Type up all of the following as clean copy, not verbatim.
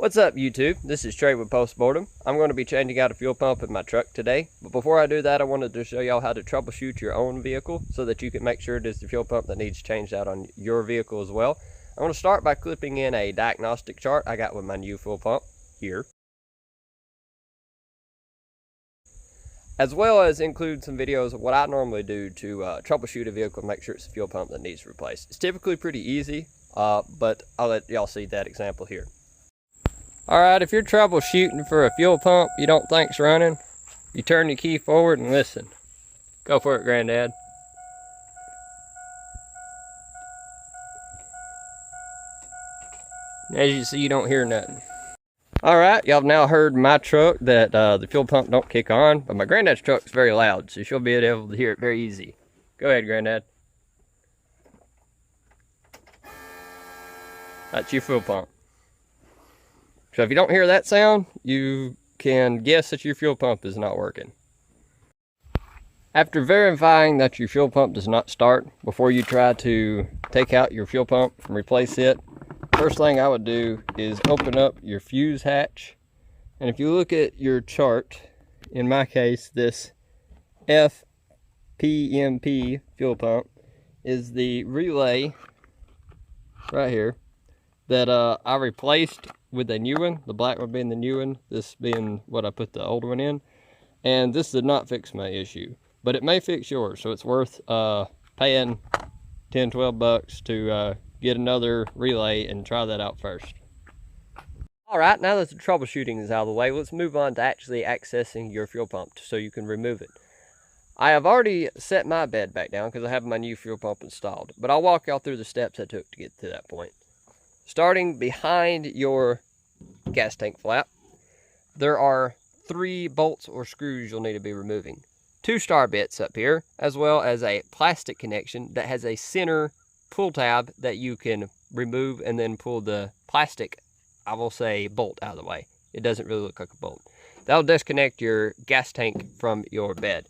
What's up YouTube? This is Trey with Postmortem. I'm going to be changing out a fuel pump in my truck today. But before I do that, I wanted to show y'all how to troubleshoot your own vehicle so that you can make sure it is the fuel pump that needs changed out on your vehicle as well. I'm going to start by clipping in a diagnostic chart I got with my new fuel pump here, as well as include some videos of what I normally do to troubleshoot a vehicle and make sure it's the fuel pump that needs replaced. It's typically pretty easy, but I'll let y'all see that example here. Alright, if you're troubleshooting for a fuel pump you don't think's running, you turn your key forward and listen. Go for it, Granddad. As you see, you don't hear nothing. Alright, y'all have now heard my truck that the fuel pump don't kick on, but my granddad's truck's very loud, so you'll be able to hear it very easy. Go ahead, Granddad. That's your fuel pump. So if you don't hear that sound, you can guess that your fuel pump is not working. After verifying that your fuel pump does not start, before you try to take out your fuel pump and replace it, first thing I would do is open up your fuse hatch. And if you look at your chart, in my case, this FPMP fuel pump is the relay right here that I replaced with a new one, the black one being the new one, this being what I put the old one in. And this did not fix my issue, but it may fix yours, so it's worth paying 10-12 bucks to get another relay and try that out first. Alright, now that the troubleshooting is out of the way, let's move on to actually accessing your fuel pump so you can remove it. I have already set my bed back down because I have my new fuel pump installed, but I'll walk y'all through the steps I took to get to that point. Starting behind your gas tank flap, there are 3 bolts or screws you'll need to be removing. 2 star bits up here, as well as a plastic connection that has a center pull tab that you can remove and then pull the plastic, I will say, bolt out of the way. It doesn't really look like a bolt. That'll disconnect your gas tank from your bed.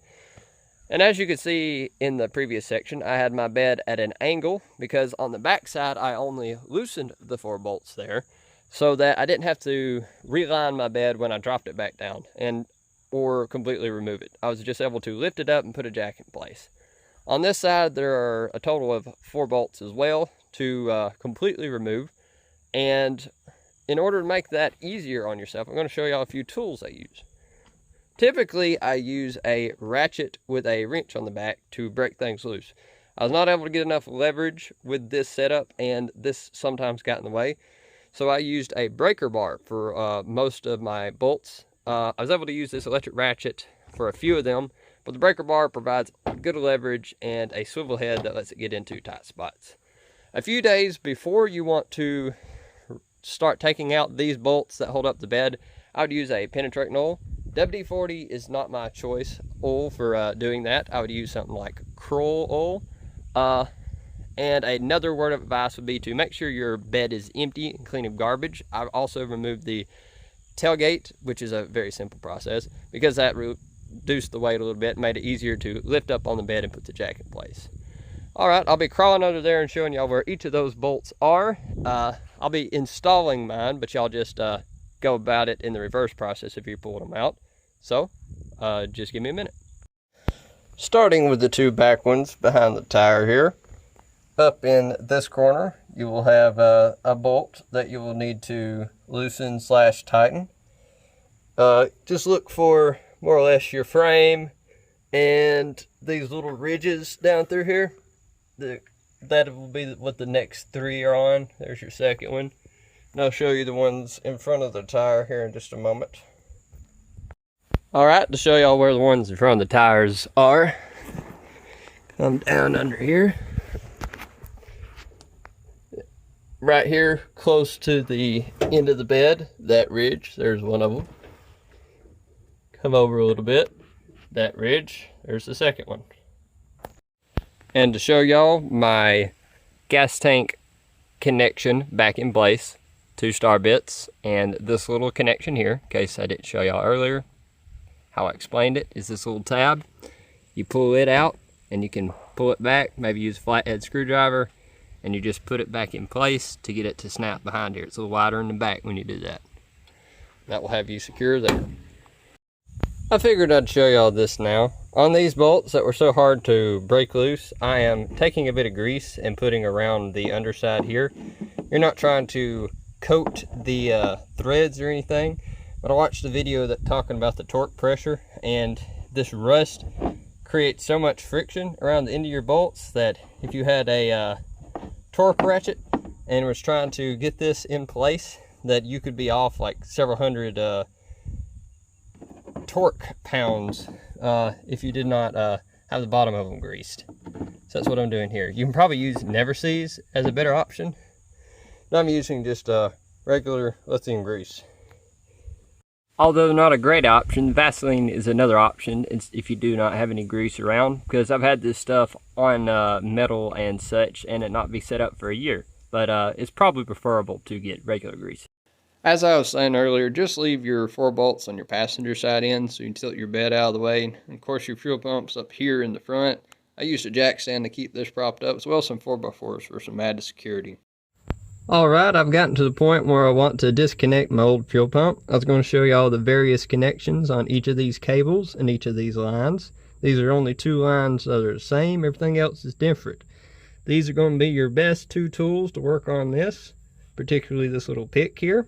And as you can see in the previous section, I had my bed at an angle because on the back side I only loosened the 4 bolts there so that I didn't have to reline my bed when I dropped it back down or completely remove it. I was just able to lift it up and put a jack in place. On this side there are a total of 4 bolts as well to completely remove, and in order to make that easier on yourself, I'm going to show y'all a few tools I use. Typically, I use a ratchet with a wrench on the back to break things loose. I was not able to get enough leverage with this setup, and this sometimes got in the way. So I used a breaker bar for most of my bolts. I was able to use this electric ratchet for a few of them, but the breaker bar provides good leverage and a swivel head that lets it get into tight spots. A few days before you want to start taking out these bolts that hold up the bed, I would use a penetrating oil. WD-40 is not my choice oil for doing that. I would use something like Kroll oil. And another word of advice would be to make sure your bed is empty and clean of garbage. I've also removed the tailgate, which is a very simple process, because that reduced the weight a little bit and made it easier to lift up on the bed and put the jack in place. Alright, I'll be crawling under there and showing y'all where each of those bolts are. I'll be installing mine, but y'all just go about it in the reverse process if you're pulling them out. So, just give me a minute. Starting with the 2 back ones behind the tire here. Up in this corner, you will have a bolt that you will need to loosen / tighten. Just look for more or less your frame and these little ridges down through here. That will be what the next 3 are on. There's your second one. And I'll show you the ones in front of the tire here in just a moment. Alright, to show y'all where the ones in front of the tires are, come down under here. Right here, close to the end of the bed, that ridge, there's one of them. Come over a little bit, that ridge, there's the second one. And to show y'all my gas tank connection back in place, 2 star bits, and this little connection here, in case I didn't show y'all earlier. How I explained it is this little tab. You pull it out and you can pull it back, maybe use a flathead screwdriver, and you just put it back in place to get it to snap behind here. It's a little wider in the back when you do that. That will have you secure there. I figured I'd show y'all this now. On these bolts that were so hard to break loose, I am taking a bit of grease and putting around the underside here. You're not trying to coat the threads or anything, but I watched the video that talking about the torque pressure, and this rust creates so much friction around the end of your bolts that if you had a torque ratchet and was trying to get this in place, that you could be off like several hundred torque pounds if you did not have the bottom of them greased. So that's what I'm doing here. You can probably use Never Seas as a better option. But I'm using just regular lithium grease. Although not a great option, Vaseline is another option if you do not have any grease around, because I've had this stuff on metal and such and it not be set up for a year. But it's probably preferable to get regular grease. As I was saying earlier, just leave your 4 bolts on your passenger side end so you can tilt your bed out of the way. And of course your fuel pump's up here in the front. I used a jack stand to keep this propped up, as well as some 4x4s for some added security. Alright, I've gotten to the point where I want to disconnect my old fuel pump. I was going to show you all the various connections on each of these cables and each of these lines. These are only 2 lines that are the same, everything else is different. These are going to be your best 2 tools to work on this, particularly this little pick here.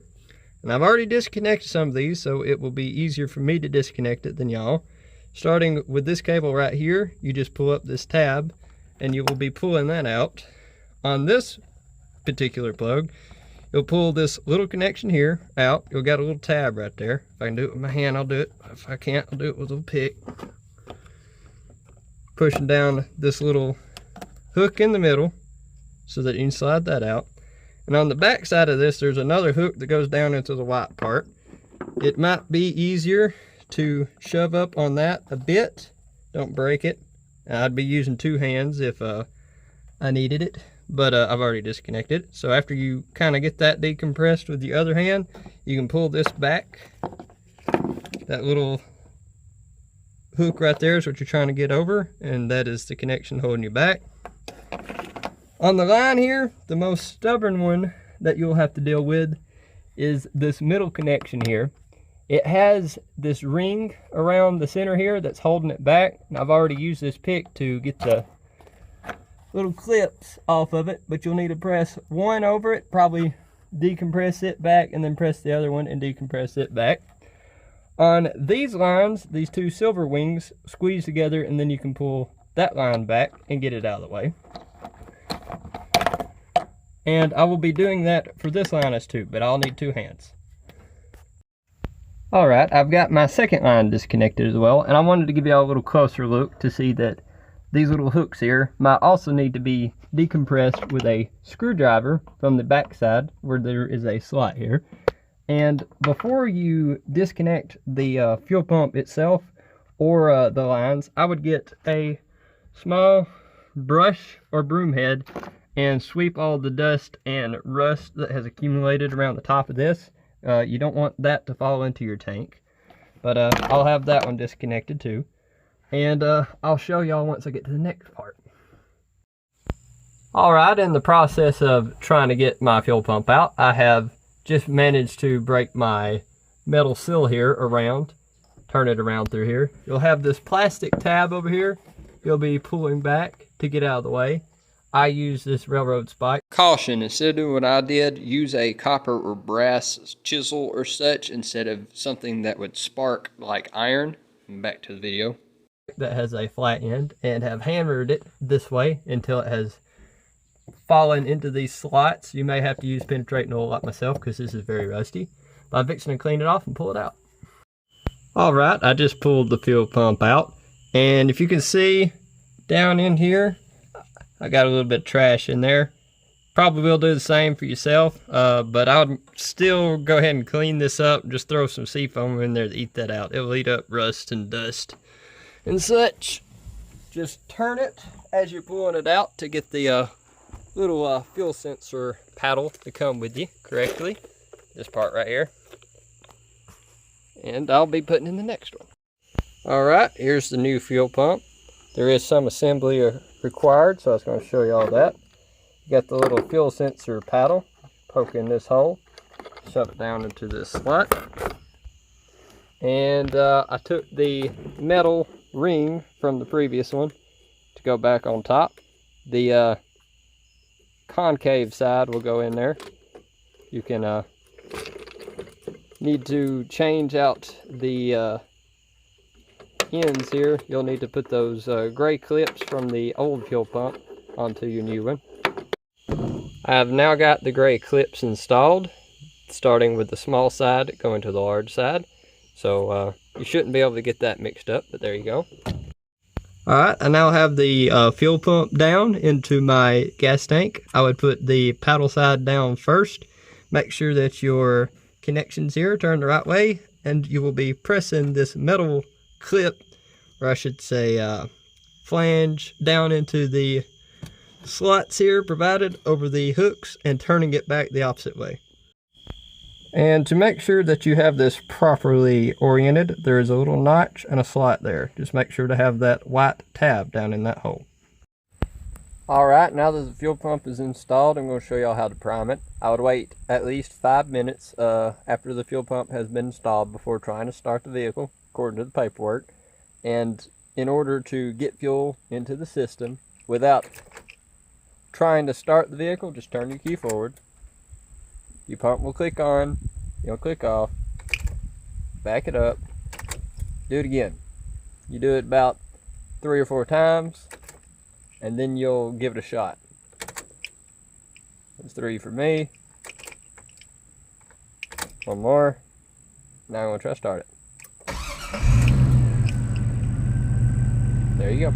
And I've already disconnected some of these, so it will be easier for me to disconnect it than y'all. Starting with this cable right here, you just pull up this tab and you will be pulling that out. On this particular plug, you'll pull this little connection here out. You'll got a little tab right there. If I can do it with my hand, I'll do it. If I can't, I'll do it with a pick. Pushing down this little hook in the middle so that you can slide that out. And on the back side of this, there's another hook that goes down into the white part. It might be easier to shove up on that a bit. Don't break it. I'd be using 2 hands if I needed it, but I've already disconnected it. So after you kind of get that decompressed with the other hand, you can pull this back. That little hook right there is what you're trying to get over, and that is the connection holding you back. On the line here, the most stubborn one that you'll have to deal with is this middle connection here. It has this ring around the center here that's holding it back. And I've already used this pick to get the little clips off of it, but you'll need to press one over it, probably decompress it back, and then press the other one and decompress it back. On these lines, these 2 silver wings squeeze together, and then you can pull that line back and get it out of the way. And I will be doing that for this line as too, but I'll need 2 hands. Alright, I've got my second line disconnected as well, and I wanted to give you all a little closer look to see that these little hooks here might also need to be decompressed with a screwdriver from the back side where there is a slot here. And before you disconnect the fuel pump itself or the lines, I would get a small brush or broom head and sweep all the dust and rust that has accumulated around the top of this. You don't want that to fall into your tank. But I'll have that one disconnected too. And I'll show y'all once I get to the next part. Alright, in the process of trying to get my fuel pump out, I have just managed to break my metal sill here around. Turn it around through here. You'll have this plastic tab over here. You'll be pulling back to get out of the way. I use this railroad spike. Caution, instead of doing what I did, use a copper or brass chisel or such instead of something that would spark like iron. Back to the video. That has a flat end, and have hammered it this way until it has fallen into these slots. You may have to use penetrating oil like myself because this is very rusty. But I'm fixing to clean it off and pull it out. Alright, I just pulled the fuel pump out, and if you can see down in here, I got a little bit of trash in there. Probably will do the same for yourself, but I would still go ahead and clean this up. Just throw some seafoam in there to eat that out. It'll eat up rust and dust and such. Just turn it as you're pulling it out to get the little fuel sensor paddle to come with you correctly. This part right here. And I'll be putting in the next one. Alright, here's the new fuel pump. There is some assembly required, so I was going to show you all that. You got the little fuel sensor paddle. Poke in this hole. Shove it down into this slot. And I took the metal ring from the previous one to go back on top. The concave side will go in there. You can need to change out the ends here. You'll need to put those gray clips from the old fuel pump onto your new one. I have now got the gray clips installed, starting with the small side going to the large side. So you shouldn't be able to get that mixed up, but there you go. Alright, I now have the fuel pump down into my gas tank. I would put the paddle side down first. Make sure that your connections here turn the right way, and you will be pressing this metal clip, or I should say flange, down into the slots here provided over the hooks and turning it back the opposite way. And to make sure that you have this properly oriented, there is a little notch and a slot there. Just make sure to have that white tab down in that hole. Alright, now that the fuel pump is installed, I'm going to show y'all how to prime it. I would wait at least 5 minutes after the fuel pump has been installed before trying to start the vehicle, according to the paperwork. And in order to get fuel into the system without trying to start the vehicle, just turn your key forward. Your pump will click on, you'll click off, back it up, do it again. You do it about 3 or 4 times, and then you'll give it a shot. That's 3 for me. 1 more. Now I'm going to try to start it. There you go.